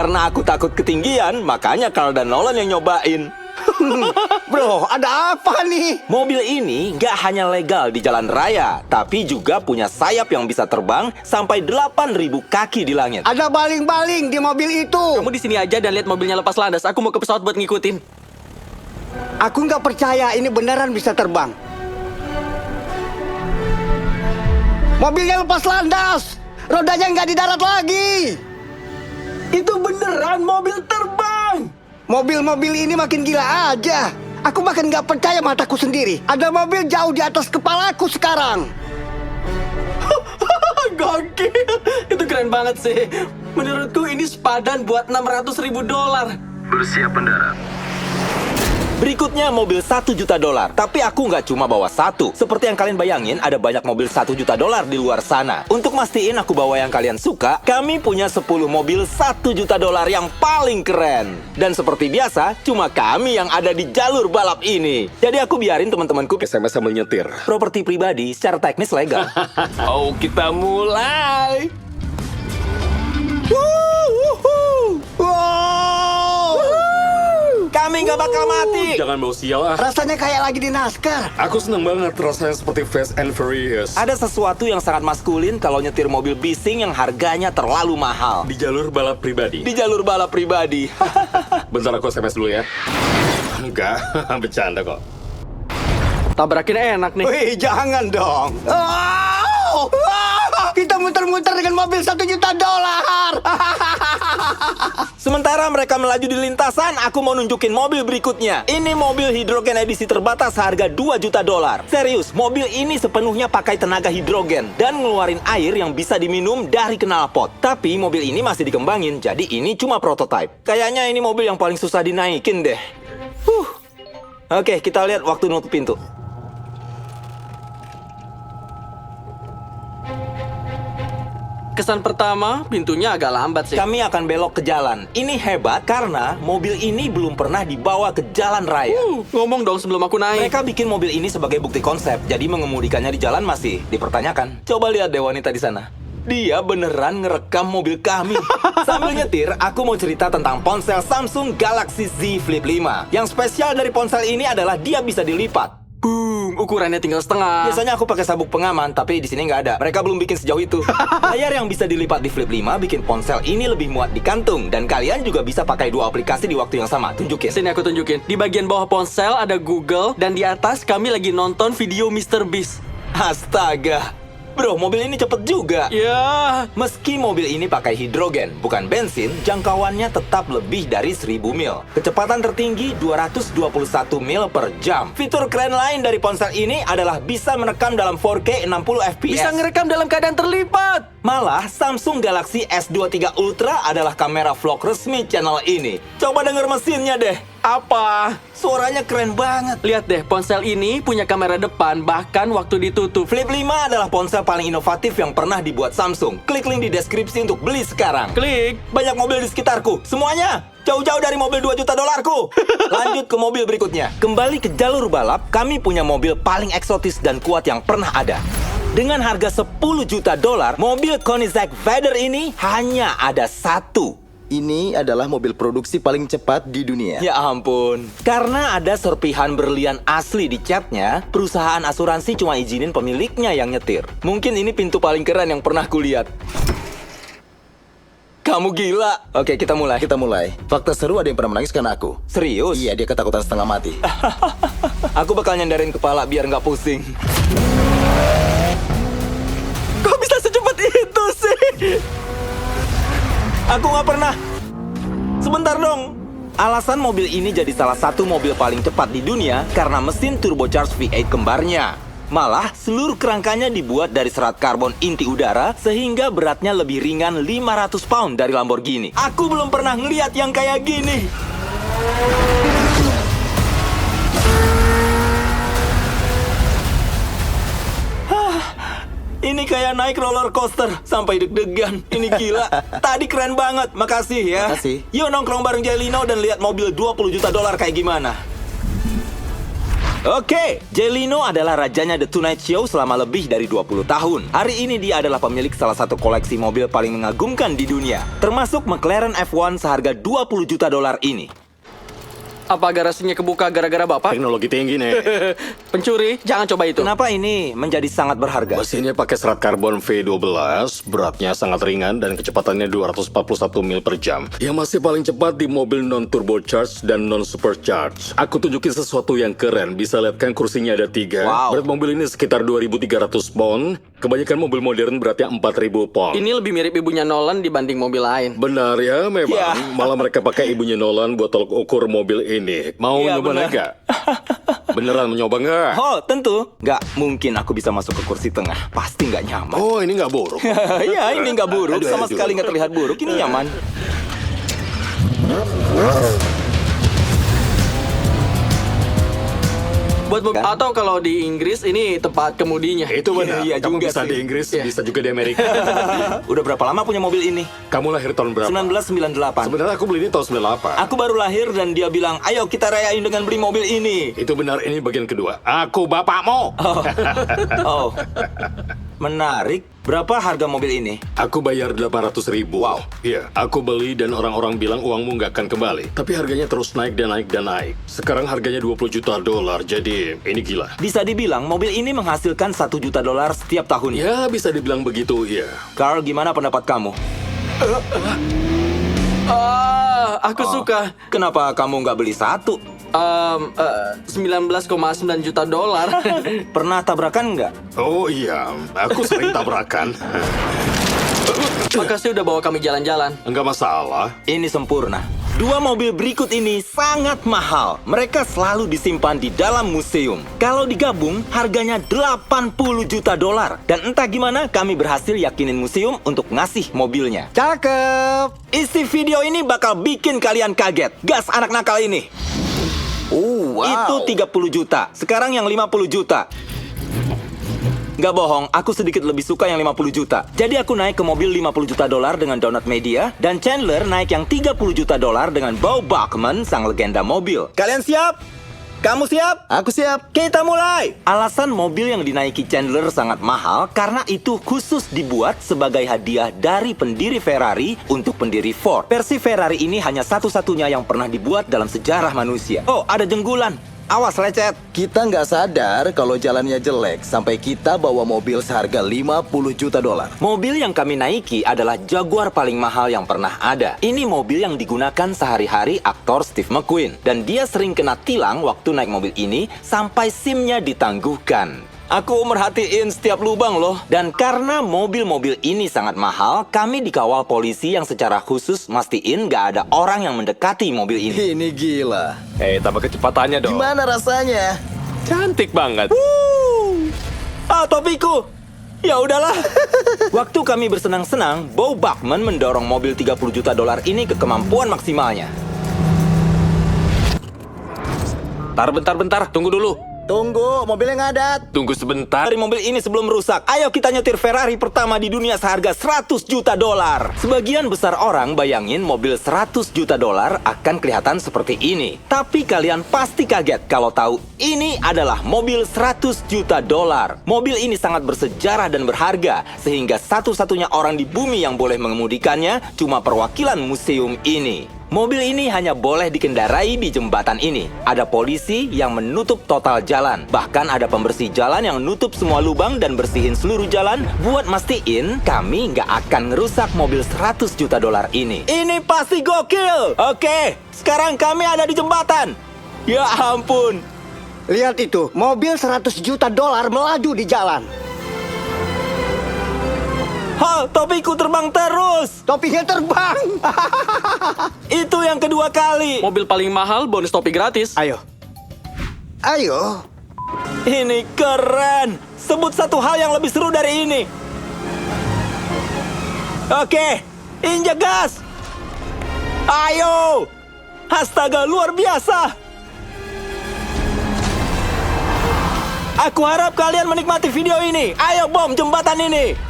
Karena aku takut ketinggian, makanya Carl dan Nolan yang nyobain. Bro, ada apa nih? Mobil ini nggak hanya legal di jalan raya, tapi juga punya sayap yang bisa terbang sampai 8.000 kaki di langit. Ada baling-baling di mobil itu. Kamu di sini aja dan lihat mobilnya lepas landas. Aku mau ke pesawat buat ngikutin. Aku nggak percaya ini beneran bisa terbang. Mobilnya lepas landas. Rodanya nggak di darat lagi. Itu beneran mobil terbang! Mobil-mobil ini makin gila aja. Aku bahkan nggak percaya mataku sendiri. Ada mobil jauh di atas kepalaku sekarang. Gokil. Itu keren banget sih. Menurutku ini sepadan buat $600.000. Bersiap mendarat. Berikutnya mobil $1 juta. Tapi aku nggak cuma bawa satu. Seperti yang kalian bayangin, ada banyak mobil $1 juta di luar sana. Untuk mastiin aku bawa yang kalian suka, kami punya 10 mobil $1 juta yang paling keren. Dan seperti biasa, cuma kami yang ada di jalur balap ini. Jadi aku biarin teman-temanku SMS sambil nyetir. Properti pribadi secara teknis legal. Oh, kita mulai. Wow! Kami nggak bakal mati. Jangan mau sial ah. Rasanya kayak lagi di NASCAR. Aku seneng banget rasanya seperti Fast and Furious. Ada sesuatu yang sangat maskulin kalau nyetir mobil bising yang harganya terlalu mahal. Di jalur balap pribadi. Di jalur balap pribadi. Bentar aku SMS dulu ya. Enggak, bercanda kok. Tabrakin enak nih. Wih, jangan dong. Wow! Wow! Kita muter-muter dengan mobil $1 juta. Sementara mereka melaju di lintasan, aku mau nunjukin mobil berikutnya. Ini mobil hidrogen edisi terbatas harga $2 juta. Serius, mobil ini sepenuhnya pakai tenaga hidrogen dan ngeluarin air yang bisa diminum dari knalpot. Tapi mobil ini masih dikembangin, jadi ini cuma prototype. Kayaknya ini mobil yang paling susah dinaikin deh. Oke, kita lihat waktu nutup pintu. Kesan pertama, pintunya agak lambat sih. Kami akan belok ke jalan. Ini hebat karena mobil ini belum pernah dibawa ke jalan raya. Ngomong dong sebelum aku naik. Mereka bikin mobil ini sebagai bukti konsep, jadi mengemudikannya di jalan masih dipertanyakan. Coba lihat deh wanita di sana. Dia beneran ngerekam mobil kami. Sambil nyetir, aku mau cerita tentang ponsel Samsung Galaxy Z Flip 5. Yang spesial dari ponsel ini adalah dia bisa dilipat. Boom, ukurannya tinggal setengah. Biasanya aku pakai sabuk pengaman, tapi di sini nggak ada. Mereka belum bikin sejauh itu. Layar yang bisa dilipat di Flip 5 bikin ponsel ini lebih muat di kantung. Dan kalian juga bisa pakai dua aplikasi di waktu yang sama. Tunjukin. Sini aku tunjukin. Di bagian bawah ponsel ada Google dan di atas kami lagi nonton video Mr. Beast. Astaga. Bro, mobil ini cepet juga. Ya, Meski mobil ini pakai hidrogen, bukan bensin, jangkauannya tetap lebih dari 1000 mil. Kecepatan tertinggi 221 mil per jam. Fitur keren lain dari ponsel ini adalah bisa merekam dalam 4K 60 fps. bisa ngerekam dalam keadaan terlipat. Malah, Samsung Galaxy S23 Ultra adalah kamera vlog resmi channel ini. Coba denger mesinnya deh. Apa? Suaranya keren banget. Lihat deh, ponsel ini punya kamera depan bahkan waktu ditutup. Flip 5 adalah ponsel paling inovatif yang pernah dibuat Samsung. Klik link di deskripsi untuk beli sekarang. Klik. Banyak mobil di sekitarku. Semuanya jauh-jauh dari mobil $2 juta. Lanjut ke mobil berikutnya. Kembali ke jalur balap, kami punya mobil paling eksotis dan kuat yang pernah ada. Dengan harga $10 juta, mobil Koenigsegg Vader ini hanya ada satu. Ini adalah mobil produksi paling cepat di dunia. Ya ampun. Karena ada serpihan berlian asli di catnya, perusahaan asuransi cuma izinin pemiliknya yang nyetir. Mungkin ini pintu paling keren yang pernah kulihat. Kamu gila. Oke, kita mulai. Kita mulai. Fakta seru, ada yang pernah menangis karena aku. Serius? Iya, dia ketakutan setengah mati. Aku bakal nyandarin kepala biar nggak pusing. Kok bisa secepat itu sih? Aku nggak pernah. Sebentar dong. Alasan mobil ini jadi salah satu mobil paling cepat di dunia karena mesin turbocharged V8 kembarnya. Malah, seluruh kerangkanya dibuat dari serat karbon inti udara sehingga beratnya lebih ringan 500 pound dari Lamborghini. Aku belum pernah ngeliat yang kayak gini. Ini kayak naik roller coaster sampai deg-degan. Ini gila. Tadi keren banget. Makasih ya. Makasih. Yuk nongkrong bareng Jelino dan lihat mobil $20 juta kayak gimana. Oke, Jay Leno adalah rajanya The Tonight Show selama lebih dari 20 tahun. Hari ini dia adalah pemilik salah satu koleksi mobil paling mengagumkan di dunia, termasuk McLaren F1 seharga $20 juta ini. Apa garasinya kebuka gara-gara bapak? Teknologi tinggi nih. Pencuri, jangan coba itu. Kenapa ini menjadi sangat berharga? Mesinnya pakai serat karbon V12, beratnya sangat ringan dan kecepatannya 241 mil per jam. Yang masih paling cepat di mobil non-turbocharged dan non-supercharged. Aku tunjukin sesuatu yang keren. Bisa lihat kan kursinya ada 3. Wow. Berat mobil ini sekitar 2.300 pound. Kebanyakan mobil modern beratnya 4.000 pound. Ini lebih mirip ibunya Nolan dibanding mobil lain. Benar ya, memang. Ya. Malah mereka pakai ibunya Nolan buat tolok ukur mobil ini. Mau Iya, nyoba benar. nggak? Beneran mau nyoba nggak? Oh, tentu. Nggak mungkin aku bisa masuk ke kursi tengah. Pasti nggak nyaman. Oh, ini nggak buruk. Ya, ini nggak buruk. Aduh, Sama aduh. sekali nggak terlihat buruk. Ini nyaman. Buat mobil, Kan? atau kalau di Inggris ini tempat kemudinya. Itu benar. Iya Kamu juga bisa sih. di Inggris, Iya. bisa juga di Amerika. Udah berapa lama punya mobil ini? Kamu lahir tahun berapa? 1998. Sebenarnya aku beli ini tahun 98. Aku baru lahir dan dia bilang, ayo kita rayain dengan beli mobil ini. Itu benar, ini bagian kedua. Aku bapakmu. Oh, menarik. Berapa harga mobil ini? Aku bayar 800.000. Wow. Iya, aku beli dan orang-orang bilang uangmu nggak akan kembali. Tapi harganya terus naik dan naik dan naik. Sekarang harganya $20 juta, jadi ini gila. Bisa dibilang mobil ini menghasilkan $1 juta setiap tahunnya. Ya, bisa dibilang begitu, ya. Carl, gimana pendapat kamu? Aku suka. Kenapa kamu nggak beli satu? 19,9 juta dolar. Pernah tabrakan nggak? Oh iya, aku sering tabrakan. Makasih udah bawa kami jalan-jalan. Enggak masalah. Ini sempurna. Dua mobil berikut ini sangat mahal. Mereka selalu disimpan di dalam museum. Kalau digabung, harganya $80 juta. Dan entah gimana, kami berhasil yakinin museum untuk ngasih mobilnya. Cakep. Isi video ini bakal bikin kalian kaget. Gas anak nakal ini. Wow. Itu 30 juta. Sekarang yang 50 juta. Nggak bohong, aku sedikit lebih suka yang 50 juta. Jadi aku naik ke mobil $50 juta dengan Donut Media, dan Chandler naik yang $30 juta dengan Bo Bachman, sang legenda mobil. Kalian siap? Kamu siap? Aku siap. Kita mulai! Alasan mobil yang dinaiki Chandler sangat mahal karena itu khusus dibuat sebagai hadiah dari pendiri Ferrari untuk pendiri Ford. Versi Ferrari ini hanya satu-satunya yang pernah dibuat dalam sejarah manusia. Oh, ada jenggulan. Awas lecet. Kita nggak sadar kalau jalannya jelek sampai kita bawa mobil seharga $50 juta. Mobil yang kami naiki adalah Jaguar paling mahal yang pernah ada. Ini mobil yang digunakan sehari-hari aktor Steve McQueen. Dan dia sering kena tilang waktu naik mobil ini sampai SIM-nya ditangguhkan. Aku merhatiin setiap lubang loh. Dan karena mobil-mobil ini sangat mahal, kami dikawal polisi yang secara khusus mastiin gak ada orang yang mendekati mobil ini. Ini gila. Tambah kecepatannya dong. Gimana rasanya? Cantik banget. Ah, topiku! Ya udahlah. Waktu kami bersenang-senang, Bo Bachman mendorong mobil $30 juta ini ke kemampuan maksimalnya. Bentar, tunggu dulu. Tunggu, mobilnya ngadat. Tunggu sebentar. Dari mobil ini sebelum rusak, ayo kita nyetir Ferrari pertama di dunia seharga $100 juta. Sebagian besar orang bayangin mobil $100 juta akan kelihatan seperti ini. Tapi kalian pasti kaget kalau tahu ini adalah mobil $100 juta. Mobil ini sangat bersejarah dan berharga, sehingga satu-satunya orang di bumi yang boleh mengemudikannya cuma perwakilan museum ini. Mobil ini hanya boleh dikendarai di jembatan ini. Ada polisi yang menutup total jalan. Bahkan ada pembersih jalan yang nutup semua lubang dan bersihin seluruh jalan buat mastiin kami nggak akan ngerusak mobil $100 juta ini. Ini pasti gokil! Oke, sekarang kami ada di jembatan. Ya ampun. Lihat itu, mobil $100 juta melaju di jalan. Topiku terbang terus. Topinya terbang. Itu yang kedua kali. Mobil paling mahal, bonus topi gratis. Ayo. Ayo. Ini keren. Sebut satu hal yang lebih seru dari ini. Oke, injak gas. Ayo. Astaga, luar biasa. Aku harap kalian menikmati video ini. Ayo bom jembatan ini.